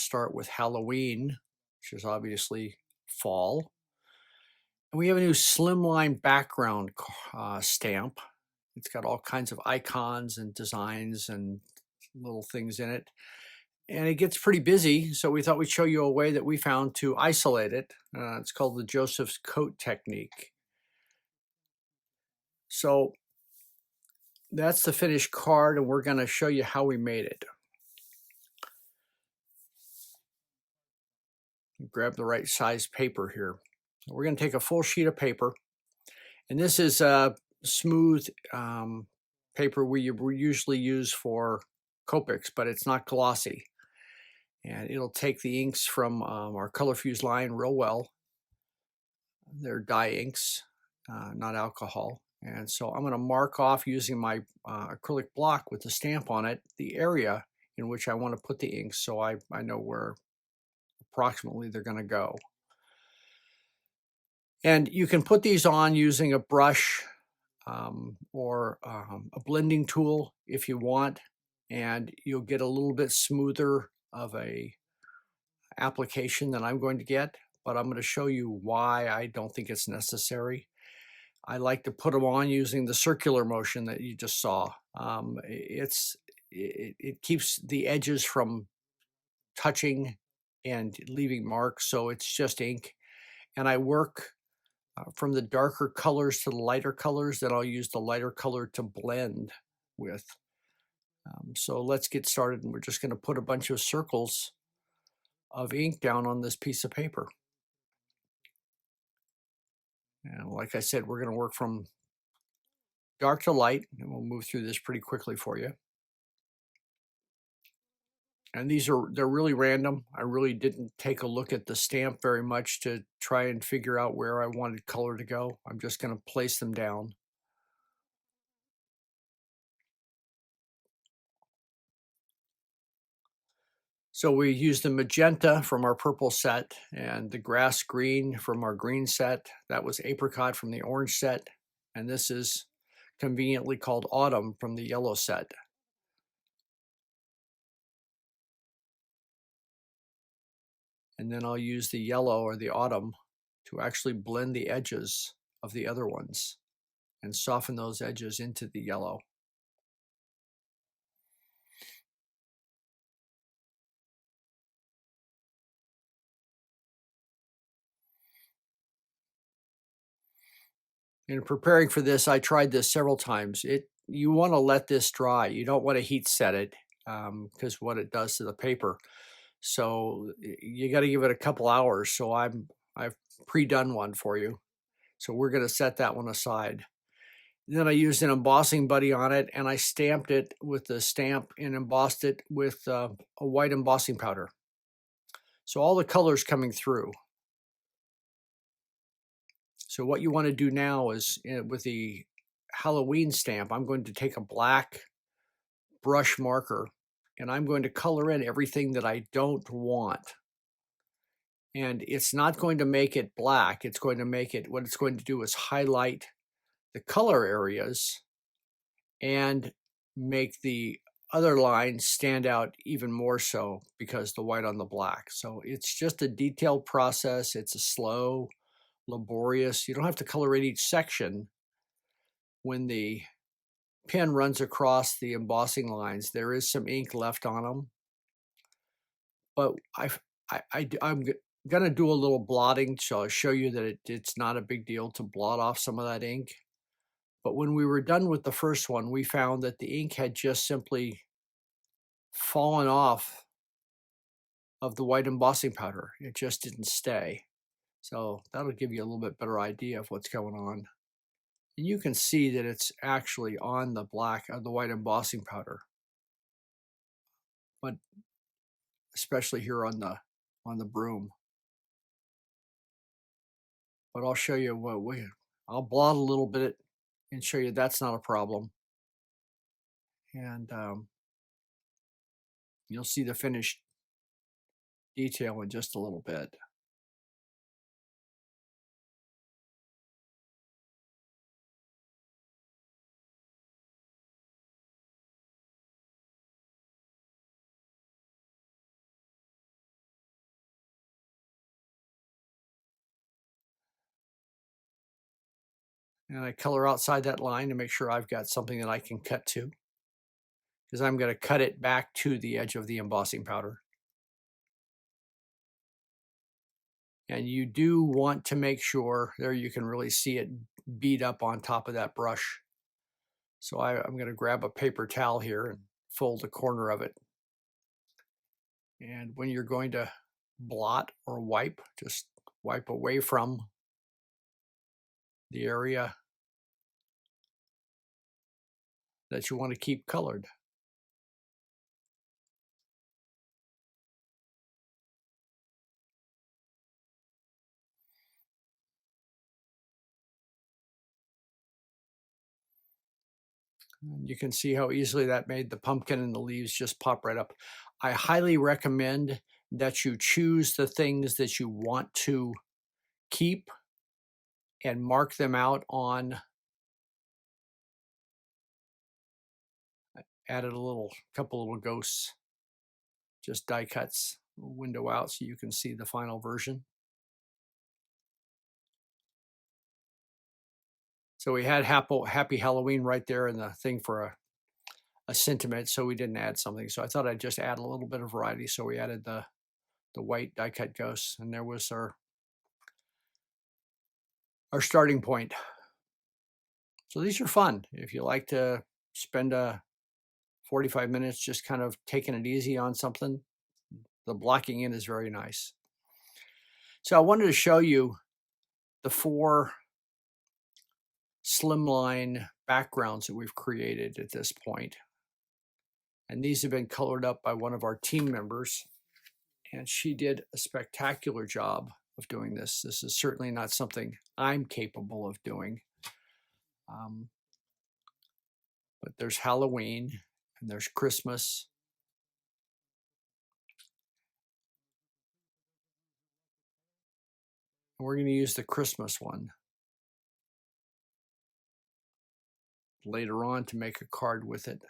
start with Halloween, which is obviously fall. And we have a new Slimline background stamp. It's got all kinds of icons and designs and little things in it. And it gets pretty busy, so we thought we'd show you a way that we found to isolate it. It's called the Joseph's coat technique. So that's the finished card, and we're going to show you how we made it. Grab the right size paper here. We're going to take a full sheet of paper, and this is a smooth paper we usually use for Copics, but it's not glossy. And it'll take the inks from our color fused line real well. They're dye inks, not alcohol. And so I'm going to mark off using my acrylic block with the stamp on it, the area in which I want to put the inks, so I know where approximately they're going to go. And you can put these on using a brush or a blending tool if you want, and you'll get a little bit smoother of a application than I'm going to get, but I'm going to show you why I don't think it's necessary. I like to put them on using the circular motion that you just saw. It keeps the edges from touching and leaving marks, so it's just ink. And I work from the darker colors to the lighter colors, then I'll use the lighter color to blend with. So let's get started, and we're just going to put a bunch of circles of ink down on this piece of paper. And like I said, we're going to work from dark to light, and we'll move through this pretty quickly for you. And they're really random. I really didn't take a look at the stamp very much to try and figure out where I wanted color to go. I'm just going to place them down. So we used the magenta from our purple set and the grass green from our green set. That was apricot from the orange set. And this is conveniently called autumn from the yellow set. And then I'll use the yellow or the autumn to actually blend the edges of the other ones and soften those edges into the yellow. In preparing for this, I tried this several times. You want to let this dry. You don't want to heat set it because what it does to the paper. So you got to give it a couple hours. So I've pre-done one for you. So we're going to set that one aside. Then I used an embossing buddy on it, and I stamped it with the stamp and embossed it with a white embossing powder. So all the colors coming through. So what you want to do now is with the Halloween stamp, I'm going to take a black brush marker and I'm going to color in everything that I don't want. And it's not going to make it black. It's going to make it, what it's going to do is highlight the color areas and make the other lines stand out even more so because the white on the black. So it's just a detailed process. It's a slow, laborious. You don't have to color in each section. When the pen runs across the embossing lines, there is some ink left on them. But I'm going to do a little blotting, so I'll show you that it's not a big deal to blot off some of that ink. But when we were done with the first one, we found that the ink had just simply fallen off of the white embossing powder. It just didn't stay. So that'll give you a little bit better idea of what's going on. And you can see that it's actually on the black of the white embossing powder. But especially here on the broom. But I'll show you I'll blot a little bit and show you that's not a problem. And you'll see the finished detail in just a little bit. And I color outside that line to make sure I've got something that I can cut to, because I'm going to cut it back to the edge of the embossing powder. And you do want to make sure, there you can really see it beat up on top of that brush. So I'm going to grab a paper towel here and fold the corner of it. And when you're going to blot or wipe, just wipe away from the area that you want to keep colored. And you can see how easily that made the pumpkin and the leaves just pop right up. I highly recommend that you choose the things that you want to keep and mark them out on. I added a couple little ghosts, just die cuts, window out so you can see the final version. So we had Happy Halloween right there in the thing for a sentiment, so we didn't add something. So I thought I'd just add a little bit of variety. So we added the white die cut ghosts, and there was our starting point. So these are fun. If you like to spend 45 minutes just kind of taking it easy on something, the blocking in is very nice. So I wanted to show you the 4 Slimline backgrounds that we've created at this point. And these have been colored up by one of our team members, and she did a spectacular job of doing this. This is certainly not something I'm capable of doing. But there's Halloween and there's Christmas. And we're going to use the Christmas one later on to make a card with it.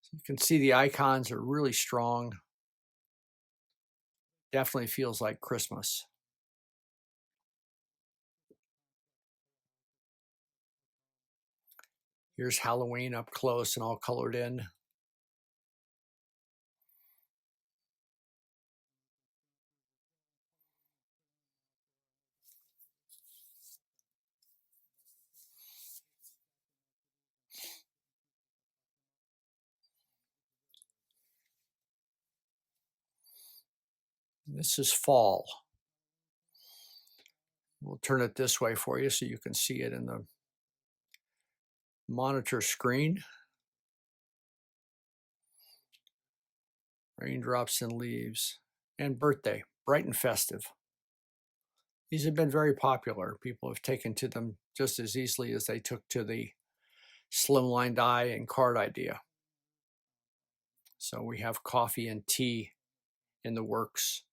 So you can see the icons are really strong. Definitely feels like Christmas. Here's Halloween up close and all colored in. This is fall. We'll turn it this way for you so you can see it in the monitor screen. Raindrops and leaves. And birthday, bright and festive. These have been very popular. People have taken to them just as easily as they took to the slimline die and card idea. So we have coffee and tea in the works.